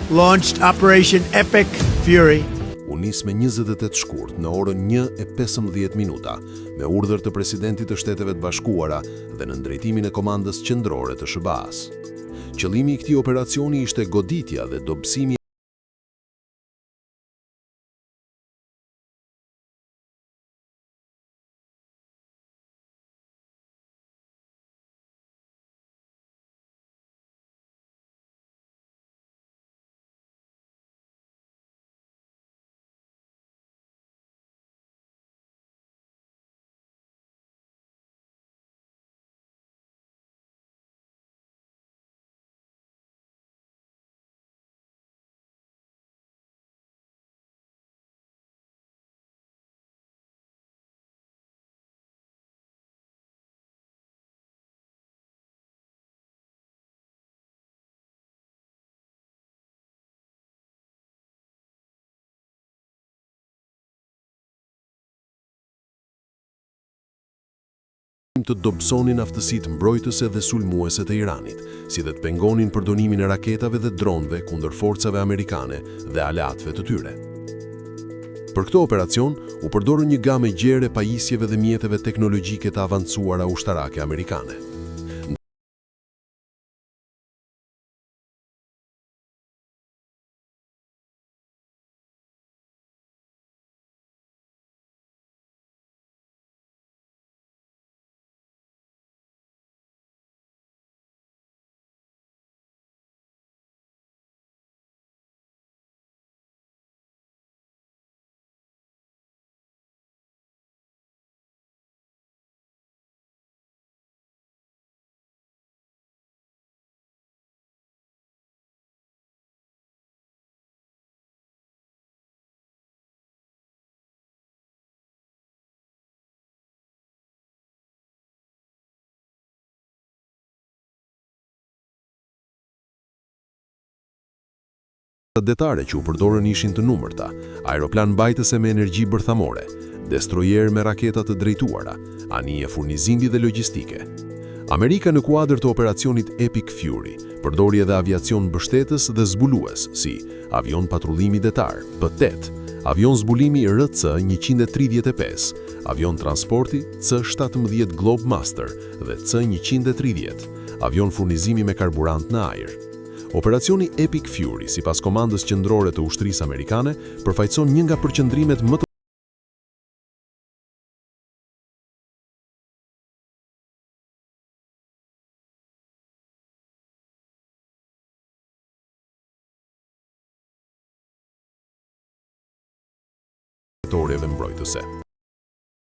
launched Operation Epic Fury. U nis me 28 shkurt në orën 1:15 minuta me urdhër të presidentit të Shteteve të Bashkuara dhe në drejtimin e komandës qendrore të SBA-s. Qëllimi i këtij operacioni ishte goditja dhe dobësimi të dobësonin aftësitë mbrojtëse dhe sulmuese të Iranit, si dhe të pengonin përdorimin e raketave dhe dronëve kundër forcave amerikane dhe aleatëve të tyre. Për këtë operacion, u përdorën një gamë gjere pajisjeve dhe mjeteve teknologjike të avancuara ushtarake amerikane. Detare që u përdorën ishin të numërta: aeroplan mbajtëse me energji bërthamore, destroyer me raketa të drejtuara, anije furnizimi dhe logjistike. Amerika në kuadër të operacionit Epic Fury përdori edhe aviacion mbështetës dhe zbulues, si avion patrullimi detar, P-8, avion zbulimi RC-135, avion transporti C-17 Globemaster dhe C-130, avion furnizimi me karburant në ajër. Operacioni Epic Fury, sipas komandës qendrore të ushtrisë amerikane, përfaqëson një nga përqendrimet më të territorieve mbrojtëse.